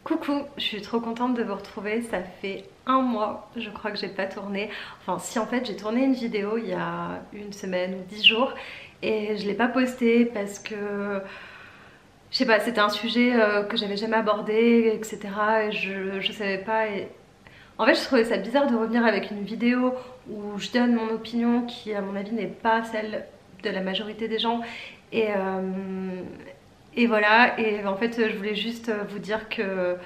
Coucou, je suis trop contente de vous retrouver, ça fait un mois, je crois que j'ai pas tourné. Enfin si, en fait j'ai tourné une vidéo il y a une semaine ou 10 jours et je l'ai pas postée parce que je sais pas, c'était un sujet que j'avais jamais abordé, etc. Et je savais pas. Et en fait je trouvais ça bizarre de revenir avec une vidéo où je donne mon opinion qui à mon avis n'est pas celle de la majorité des gens. Et, euh, et voilà, et en fait je voulais juste vous dire que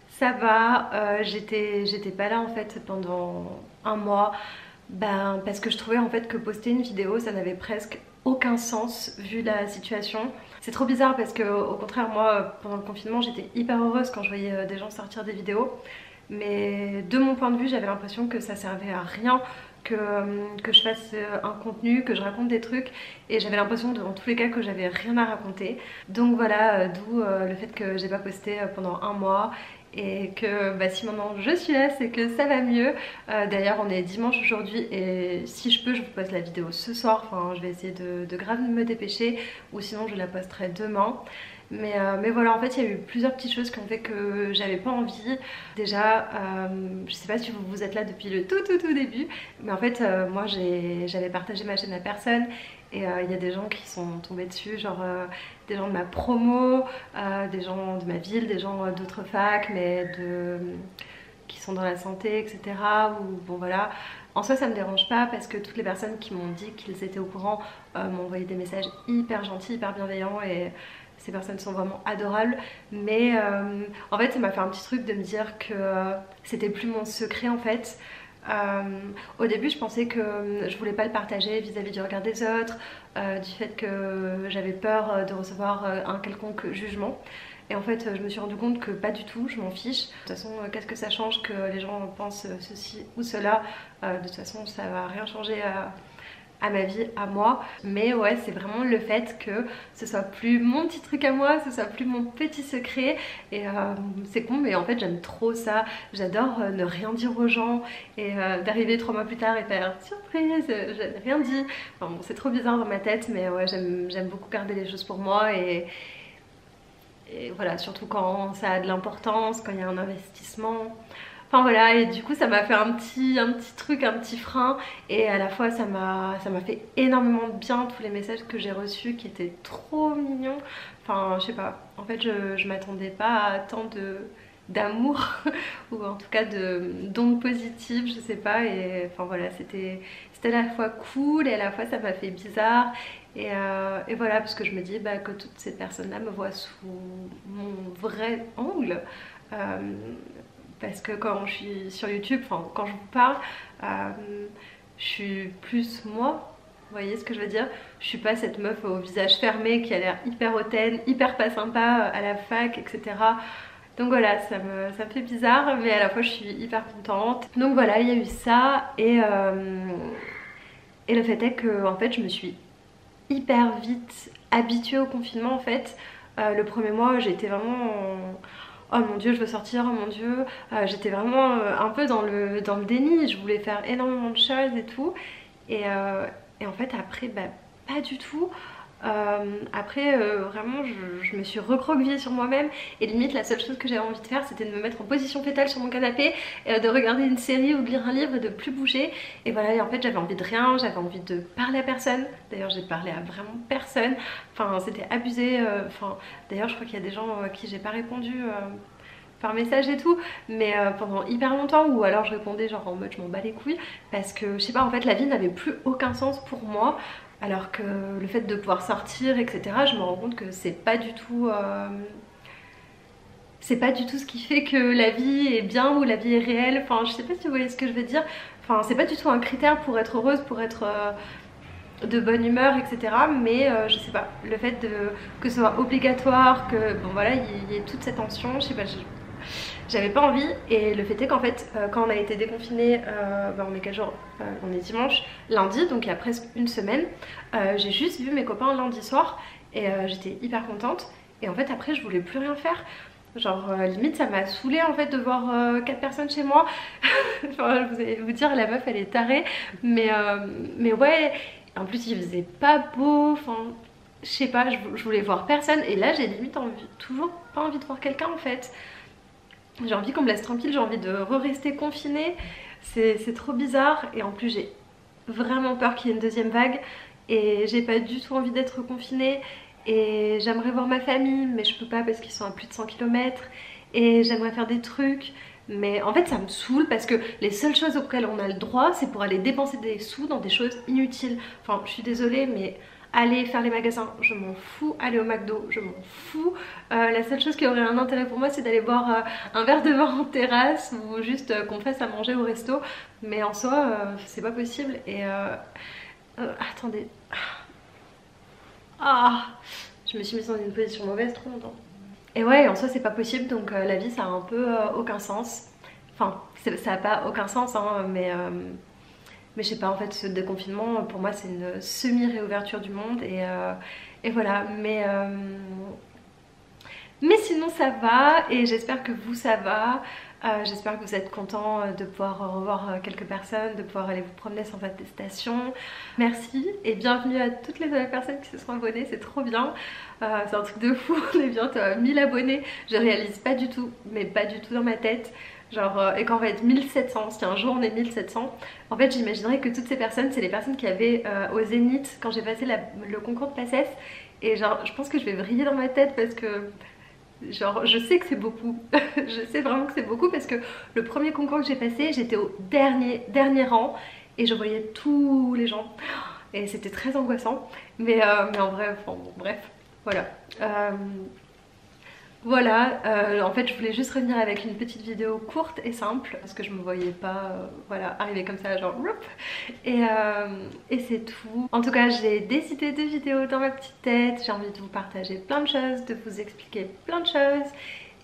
ça va, j'étais pas là en fait pendant un mois, ben, parce que je trouvais en fait que poster une vidéo ça n'avait presque aucun sens vu la situation. C'est trop bizarre parce que au contraire moi pendant le confinement j'étais hyper heureuse quand je voyais des gens sortir des vidéos. Mais de mon point de vue j'avais l'impression que ça servait à rien, que je fasse un contenu, que je raconte des trucs, et j'avais l'impression dans tous les cas que j'avais rien à raconter. Donc voilà, d'où le fait que j'ai pas posté pendant un mois et que bah, si maintenant je suis là c'est que ça va mieux. D'ailleurs on est dimanche aujourd'hui et si je peux je vous poste la vidéo ce soir, enfin je vais essayer de grave me dépêcher ou sinon je la posterai demain. Mais voilà, en fait il y a eu plusieurs petites choses qui ont fait que j'avais pas envie. Déjà, je sais pas si vous êtes là depuis le tout début, mais en fait moi j'avais partagé ma chaîne à personne et il y a des gens qui sont tombés dessus, genre des gens de ma promo, des gens de ma ville, des gens d'autres facs, qui sont dans la santé, etc. Ou bon voilà. En soi ça me dérange pas parce que toutes les personnes qui m'ont dit qu'ils étaient au courant m'ont envoyé des messages hyper gentils, hyper bienveillants, et ces personnes sont vraiment adorables. Mais en fait ça m'a fait un petit truc de me dire que c'était plus mon secret en fait. Euh, Au début je pensais que je voulais pas le partager vis-à-vis du regard des autres, du fait que j'avais peur de recevoir un quelconque jugement. Et en fait je me suis rendu compte que pas du tout, je m'en fiche. De toute façon qu'est-ce que ça change que les gens pensent ceci ou cela, de toute façon ça va rien changer à ma vie, à moi. Mais ouais, c'est vraiment le fait que ce soit plus mon petit truc à moi, ce soit plus mon petit secret. Et c'est con, mais en fait j'aime trop ça. J'adore ne rien dire aux gens et d'arriver 3 mois plus tard et faire surprise, je n'ai rien dit. Enfin bon, c'est trop bizarre dans ma tête, mais ouais, j'aime beaucoup garder les choses pour moi. Et voilà, surtout quand ça a de l'importance, quand il y a un investissement. Enfin voilà, et du coup ça m'a fait un petit truc, un petit frein, et à la fois ça m'a fait énormément de bien, tous les messages que j'ai reçus qui étaient trop mignons. Enfin je sais pas, en fait je m'attendais pas à tant d'amour ou en tout cas de d'ondes positives, je sais pas. Et enfin voilà, c'était à la fois cool et à la fois ça m'a fait bizarre. Et voilà, parce que je me dis bah, que toutes ces personnes là me voient sous mon vrai angle. Euh, Parce que quand je suis sur YouTube, enfin quand je vous parle, je suis plus moi. Vous voyez ce que je veux dire? Je suis pas cette meuf au visage fermé qui a l'air hyper hautaine, hyper pas sympa à la fac, etc. Donc voilà, ça me fait bizarre, mais à la fois je suis hyper contente. Donc voilà, il y a eu ça, et le fait est que en fait je me suis hyper vite habituée au confinement en fait. Le premier mois j'étais vraiment oh mon dieu je veux sortir, oh mon dieu, j'étais vraiment un peu dans le déni, je voulais faire énormément de choses et tout. Et en fait après bah, pas du tout. Après vraiment je me suis recroquevillée sur moi-même, et limite la seule chose que j'avais envie de faire c'était de me mettre en position fétale sur mon canapé, de regarder une série ou de lire un livre et de plus bouger. Et voilà, et en fait j'avais envie de rien, j'avais envie de parler à personne. D'ailleurs j'ai parlé à vraiment personne, enfin c'était abusé. Enfin d'ailleurs je crois qu'il y a des gens à qui j'ai pas répondu par message et tout, mais pendant hyper longtemps, ou alors je répondais genre en mode je m'en bats les couilles, parce que je sais pas, en fait la vie n'avait plus aucun sens pour moi, alors que le fait de pouvoir sortir, etc., je me rends compte que c'est pas du tout ce qui fait que la vie est bien ou la vie est réelle. Enfin je sais pas si vous voyez ce que je veux dire. Enfin c'est pas du tout un critère pour être heureuse, pour être de bonne humeur, etc. Mais je sais pas, le fait que ce soit obligatoire, que bon voilà, il y ait toute cette tension, je sais pas, j'avais pas envie. Et le fait est qu'en fait quand on a été déconfiné, bah on est quel jour, on est dimanche, lundi, donc il y a presque une semaine, j'ai juste vu mes copains lundi soir, et j'étais hyper contente. Et en fait après je voulais plus rien faire. Genre limite ça m'a saoulée en fait de voir 4 personnes chez moi. Enfin, je vous allez vous dire la meuf elle est tarée, mais ouais. En plus il faisait pas beau, enfin je sais pas, je voulais voir personne, et là j'ai limite envie, toujours pas envie de voir quelqu'un en fait. J'ai envie qu'on me laisse tranquille, j'ai envie de rester confinée. C'est trop bizarre et en plus j'ai vraiment peur qu'il y ait une deuxième vague et j'ai pas du tout envie d'être confinée et j'aimerais voir ma famille mais je peux pas parce qu'ils sont à plus de 100 km et j'aimerais faire des trucs mais en fait ça me saoule parce que les seules choses auxquelles on a le droit c'est pour aller dépenser des sous dans des choses inutiles. Enfin je suis désolée mais aller faire les magasins, je m'en fous, aller au McDo, je m'en fous. La seule chose qui aurait un intérêt pour moi c'est d'aller boire un verre de vin en terrasse ou juste qu'on fasse à manger au resto mais en soi c'est pas possible et attendez. Ah, je me suis mise dans une position mauvaise trop longtemps. Et ouais, en soi c'est pas possible donc la vie ça a un peu aucun sens. Enfin, ça a pas aucun sens hein, mais je sais pas en fait ce déconfinement pour moi c'est une semi-réouverture du monde et voilà. Mais sinon ça va et j'espère que vous ça va. J'espère que vous êtes contents de pouvoir revoir quelques personnes, de pouvoir aller vous promener sans attestation. Merci et bienvenue à toutes les nouvelles personnes qui se sont abonnées, c'est trop bien. C'est un truc de fou, on est bientôt à 1000 abonnés. Je réalise pas du tout, mais pas du tout dans ma tête. Genre, et quand on va être 1700, si un jour on est 1700, en fait j'imaginerais que toutes ces personnes, c'est les personnes qui avaient au Zénith quand j'ai passé le concours de passesse. Et genre, je pense que je vais vriller dans ma tête parce que genre je sais que c'est beaucoup. Je sais vraiment que c'est beaucoup parce que le premier concours que j'ai passé j'étais au dernier rang et je voyais tous les gens et c'était très angoissant mais en vrai enfin, bon, bref voilà en fait je voulais juste revenir avec une petite vidéo courte et simple parce que je me voyais pas voilà, arriver comme ça genre et c'est tout. En tout cas j'ai des idées de vidéos dans ma petite tête, j'ai envie de vous partager plein de choses, de vous expliquer plein de choses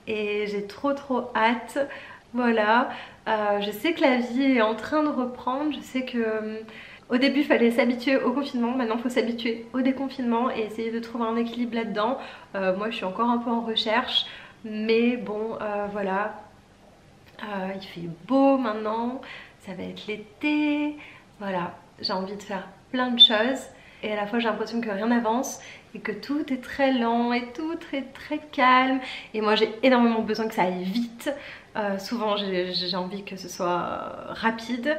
et j'ai trop hâte. Voilà, je sais que la vie est en train de reprendre, je sais que au début il fallait s'habituer au confinement, maintenant il faut s'habituer au déconfinement et essayer de trouver un équilibre là-dedans. Moi je suis encore un peu en recherche mais bon voilà, il fait beau maintenant, ça va être l'été, voilà, j'ai envie de faire plein de choses et à la fois j'ai l'impression que rien n'avance et que tout est très lent et tout très calme et moi j'ai énormément besoin que ça aille vite. Souvent j'ai envie que ce soit rapide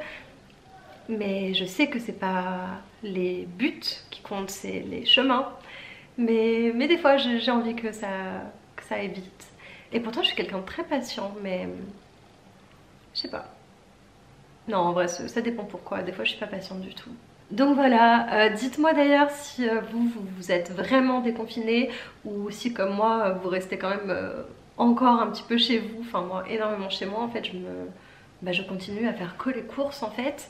mais je sais que c'est pas les buts qui comptent, c'est les chemins mais des fois j'ai envie que ça aille vite et pourtant je suis quelqu'un de très patient mais je sais pas. Non en vrai ça dépend pourquoi, des fois je suis pas patiente du tout. Donc voilà, dites-moi d'ailleurs si vous êtes vraiment déconfiné ou si comme moi vous restez quand même encore un petit peu chez vous, enfin moi énormément chez moi en fait, je continue à faire que les courses en fait.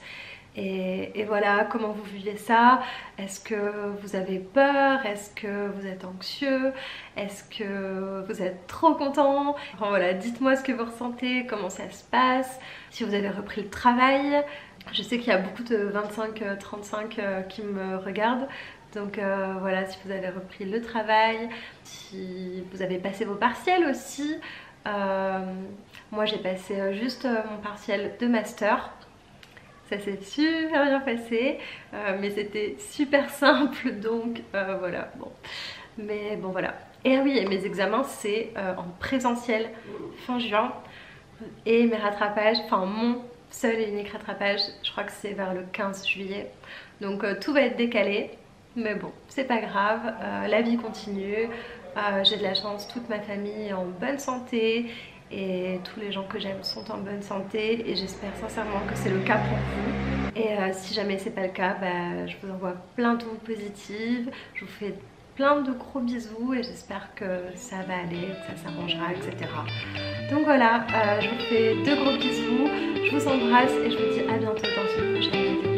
Et voilà, comment vous vivez ça? Est-ce que vous avez peur? Est-ce que vous êtes anxieux? Est-ce que vous êtes trop content? Enfin voilà, dites-moi ce que vous ressentez, comment ça se passe, si vous avez repris le travail. Je sais qu'il y a beaucoup de 25-35 qui me regardent. Donc voilà, si vous avez repris le travail, si vous avez passé vos partiels aussi. Moi j'ai passé juste mon partiel de master. Ça s'est super bien passé, mais c'était super simple donc voilà, bon. Mais bon voilà. Et ah oui, et mes examens c'est en présentiel fin juin et mes rattrapages, enfin mon seul et unique rattrapage, je crois que c'est vers le 15 juillet. Donc tout va être décalé, mais bon, c'est pas grave, la vie continue. J'ai de la chance, toute ma famille est en bonne santé et tous les gens que j'aime sont en bonne santé et j'espère sincèrement que c'est le cas pour vous. Et si jamais c'est pas le cas, bah, je vous envoie plein d'ondes positives, je vous fais plein de gros bisous et j'espère que ça va aller, que ça s'arrangera, etc. Donc voilà, je vous fais de gros bisous, je vous embrasse et je vous dis à bientôt dans une prochaine vidéo.